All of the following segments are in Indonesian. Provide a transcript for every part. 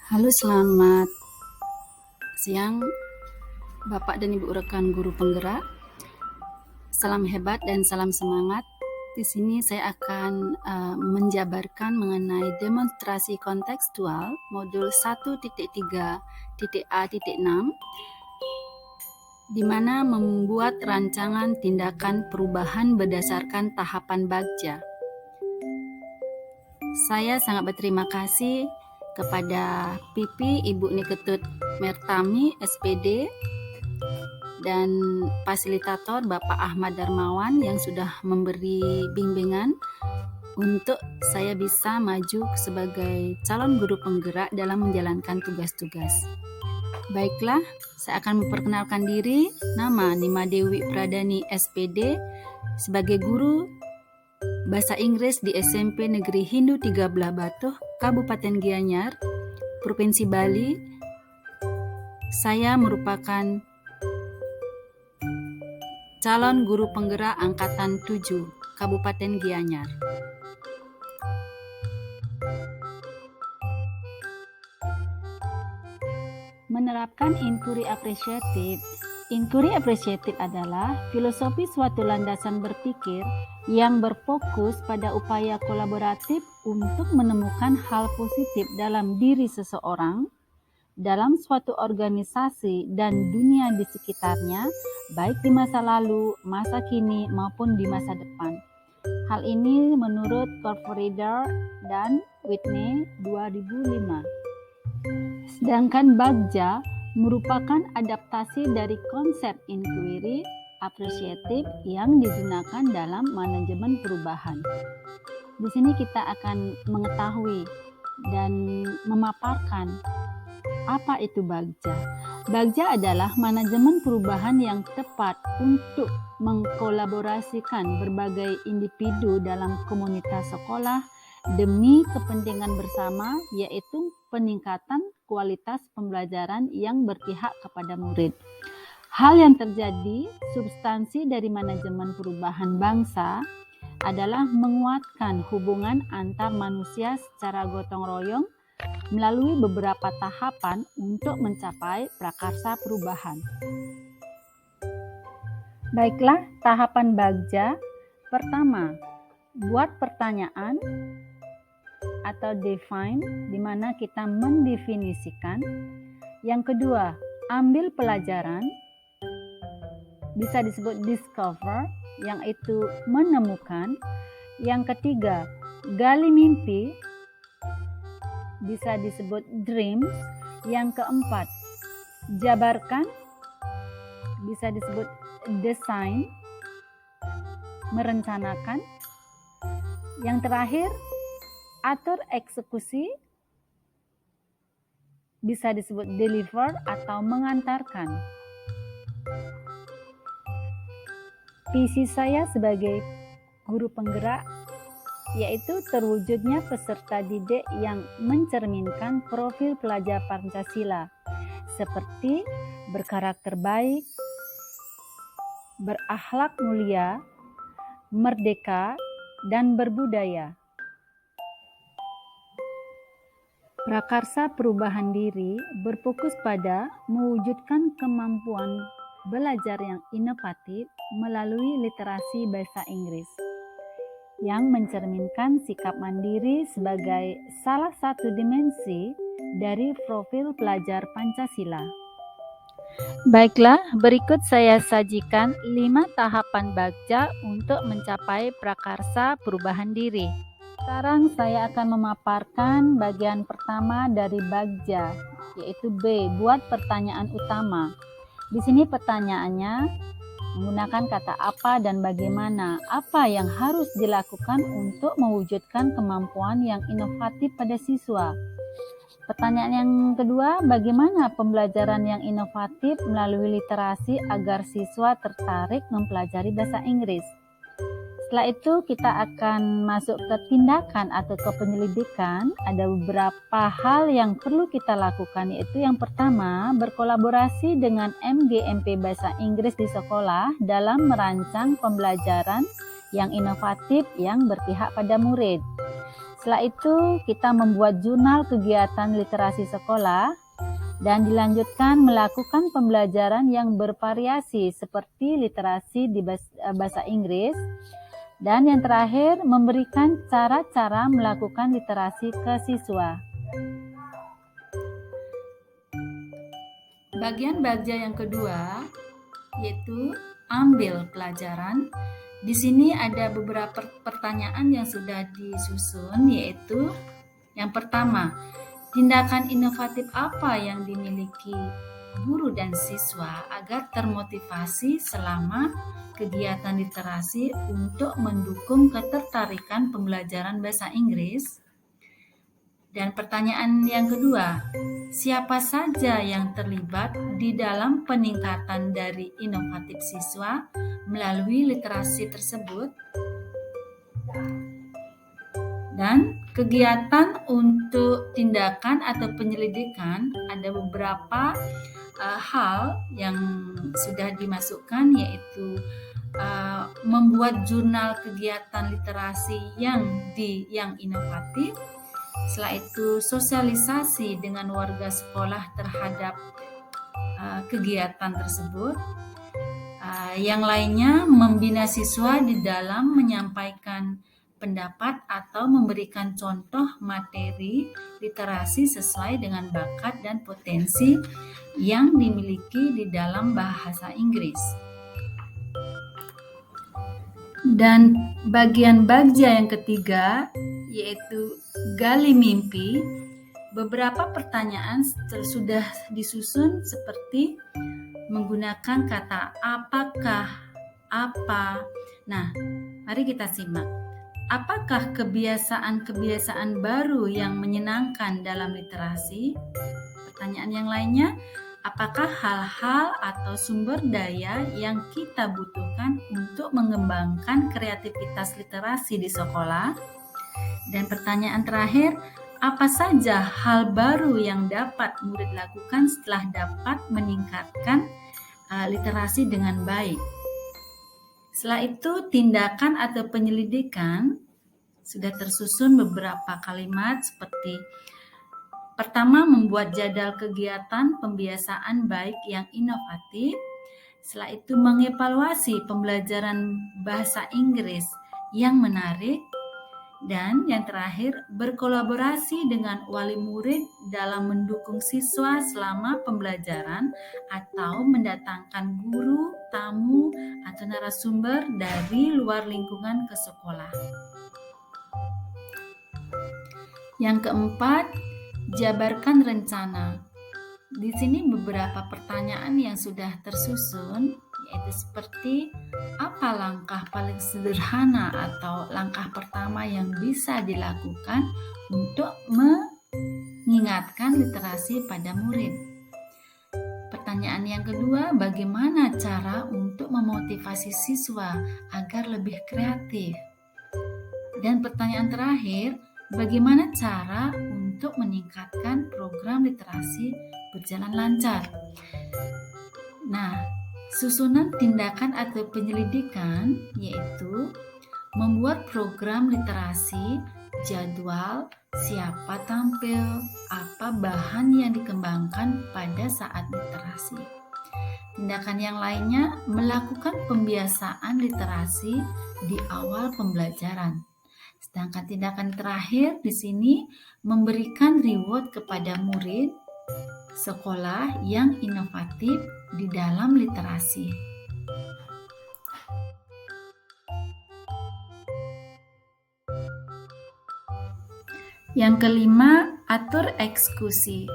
Halo, selamat siang Bapak dan Ibu rekan guru penggerak. Salam hebat dan salam semangat. Di sini saya akan menjabarkan mengenai demonstrasi kontekstual modul 1.3.A.6 di mana membuat rancangan tindakan perubahan berdasarkan tahapan bagja. Saya sangat berterima kasih kepada Pipi Ibu Niketut Mertami, SPD, dan fasilitator Bapak Ahmad Darmawan yang sudah memberi bimbingan untuk saya bisa maju sebagai calon guru penggerak dalam menjalankan tugas-tugas. Baiklah, saya akan memperkenalkan diri. Nama Nima Dewi Pradani, SPD, sebagai guru Bahasa Inggris di SMP Negeri Hindu Tiga Belah Batuh, Kabupaten Gianyar, Provinsi Bali. Saya merupakan calon guru penggerak Angkatan 7, Kabupaten Gianyar. Menerapkan inquiry apresiatif. Inquiry apresiatif adalah filosofi suatu landasan berpikir yang berfokus pada upaya kolaboratif untuk menemukan hal positif dalam diri seseorang, dalam suatu organisasi dan dunia di sekitarnya, baik di masa lalu, masa kini, maupun di masa depan. Hal ini menurut Corfrider dan Whitney 2005. Sedangkan bagja merupakan adaptasi dari konsep inquiry apresiatif yang digunakan dalam manajemen perubahan. Di sini kita akan mengetahui dan memaparkan apa itu bagja. Bagja adalah manajemen perubahan yang tepat untuk mengkolaborasikan berbagai individu dalam komunitas sekolah demi kepentingan bersama, yaitu peningkatan kualitas pembelajaran yang berpihak kepada murid. Hal yang terjadi substansi dari manajemen perubahan bangsa adalah menguatkan hubungan antar manusia secara gotong royong melalui beberapa tahapan untuk mencapai prakarsa perubahan. Baiklah, tahapan bagja. Pertama, buat pertanyaan atau define, di mana kita mendefinisikan. Yang kedua, ambil pelajaran, bisa disebut discover, yang itu menemukan. Yang ketiga, gali mimpi, bisa disebut dreams. Yang keempat, jabarkan, bisa disebut design, merencanakan. Yang terakhir, atur eksekusi, bisa disebut deliver atau mengantarkan. Visi saya sebagai guru penggerak yaitu terwujudnya peserta didik yang mencerminkan profil pelajar Pancasila seperti berkarakter baik, berakhlak mulia, merdeka, dan berbudaya. Prakarsa perubahan diri berfokus pada mewujudkan kemampuan belajar yang inovatif melalui literasi bahasa Inggris yang mencerminkan sikap mandiri sebagai salah satu dimensi dari profil pelajar Pancasila. Baiklah, berikut saya sajikan 5 tahapan bagja untuk mencapai prakarsa perubahan diri. Sekarang saya akan memaparkan bagian pertama dari bagja, yaitu B, buat pertanyaan utama. Di sini pertanyaannya menggunakan kata apa dan bagaimana, apa yang harus dilakukan untuk mewujudkan kemampuan yang inovatif pada siswa. Pertanyaan yang kedua, bagaimana pembelajaran yang inovatif melalui literasi agar siswa tertarik mempelajari bahasa Inggris. Setelah itu kita akan masuk ke tindakan atau ke penyelidikan. Ada beberapa hal yang perlu kita lakukan, yaitu yang pertama, berkolaborasi dengan MGMP Bahasa Inggris di sekolah dalam merancang pembelajaran yang inovatif yang berpihak pada murid. Setelah itu kita membuat jurnal kegiatan literasi sekolah dan dilanjutkan melakukan pembelajaran yang bervariasi seperti literasi di bahasa Inggris. Dan yang terakhir, memberikan cara-cara melakukan literasi ke siswa. Bagian belajar yang kedua yaitu ambil pelajaran. Di sini ada beberapa pertanyaan yang sudah disusun, yaitu yang pertama, tindakan inovatif apa yang dimiliki guru dan siswa agar termotivasi selama kegiatan literasi untuk mendukung ketertarikan pembelajaran bahasa Inggris? Dan pertanyaan yang kedua, siapa saja yang terlibat di dalam peningkatan dari inovatif siswa melalui literasi tersebut? Dan kegiatan untuk tindakan atau penyelidikan, ada beberapa hal yang sudah dimasukkan, yaitu membuat jurnal kegiatan literasi yang inovatif. Setelah itu sosialisasi dengan warga sekolah terhadap kegiatan tersebut. Yang lainnya membina siswa di dalam menyampaikan pendapat atau memberikan contoh materi literasi sesuai dengan bakat dan potensi yang dimiliki di dalam bahasa Inggris. Dan bagian baja yang ketiga yaitu gali mimpi. Beberapa pertanyaan sudah disusun seperti menggunakan kata apakah, apa. Nah, mari kita simak. Apakah kebiasaan-kebiasaan baru yang menyenangkan dalam literasi? Pertanyaan yang lainnya, apakah hal-hal atau sumber daya yang kita butuhkan untuk mengembangkan kreativitas literasi di sekolah? Dan pertanyaan terakhir, apa saja hal baru yang dapat murid lakukan setelah dapat meningkatkan literasi dengan baik? Setelah itu, tindakan atau penyelidikan sudah tersusun beberapa kalimat seperti pertama, membuat jadwal kegiatan pembiasaan baik yang inovatif. Setelah itu, mengevaluasi pembelajaran bahasa Inggris yang menarik. Dan yang terakhir, berkolaborasi dengan wali murid dalam mendukung siswa selama pembelajaran atau mendatangkan guru, tamu, atau narasumber dari luar lingkungan ke sekolah. Yang keempat, jabarkan rencana. Di sini beberapa pertanyaan yang sudah tersusun, yaitu seperti apa langkah paling sederhana atau langkah pertama yang bisa dilakukan untuk mengingatkan literasi pada murid. Pertanyaan yang kedua, bagaimana cara untuk memotivasi siswa agar lebih kreatif? Dan pertanyaan terakhir, bagaimana cara untuk meningkatkan program literasi berjalan lancar? Nah, susunan tindakan atau penyelidikan yaitu membuat program literasi, jadwal, siapa tampil, apa bahan yang dikembangkan pada saat literasi. Tindakan yang lainnya, melakukan pembiasaan literasi di awal pembelajaran. Sedangkan tindakan terakhir di sini memberikan reward kepada murid sekolah yang inovatif di dalam literasi. Yang kelima, atur eksekusi.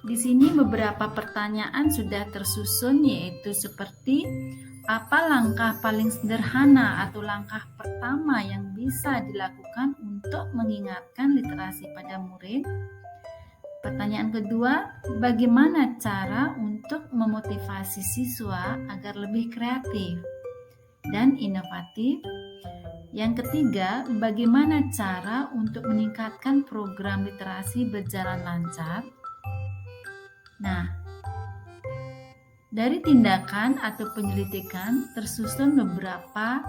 Di sini beberapa pertanyaan sudah tersusun, yaitu seperti apa langkah paling sederhana atau langkah pertama yang bisa dilakukan untuk mengingatkan literasi pada murid? Pertanyaan kedua, bagaimana cara untuk memotivasi siswa agar lebih kreatif dan inovatif? Yang ketiga, bagaimana cara untuk meningkatkan program literasi berjalan lancar? Nah, dari tindakan atau penyelidikan tersusun beberapa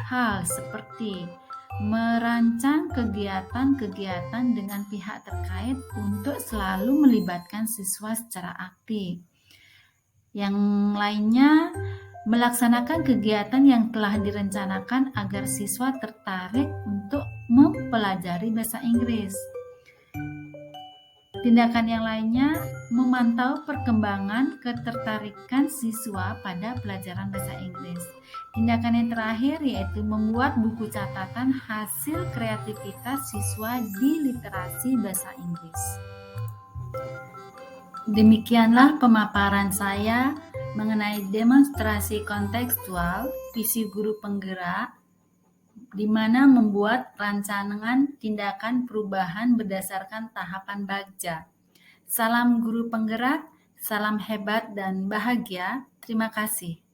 hal seperti merancang kegiatan-kegiatan dengan pihak terkait untuk selalu melibatkan siswa secara aktif. Yang lainnya, melaksanakan kegiatan yang telah direncanakan agar siswa tertarik untuk mempelajari bahasa Inggris. Tindakan yang lainnya, memantau perkembangan ketertarikan siswa pada pelajaran bahasa Inggris. Tindakan yang terakhir yaitu membuat buku catatan hasil kreativitas siswa di literasi bahasa Inggris. Demikianlah pemaparan saya mengenai demonstrasi kontekstual, visi guru penggerak, di mana membuat rancangan tindakan perubahan berdasarkan tahapan Bagja. Salam guru penggerak, salam hebat dan bahagia. Terima kasih.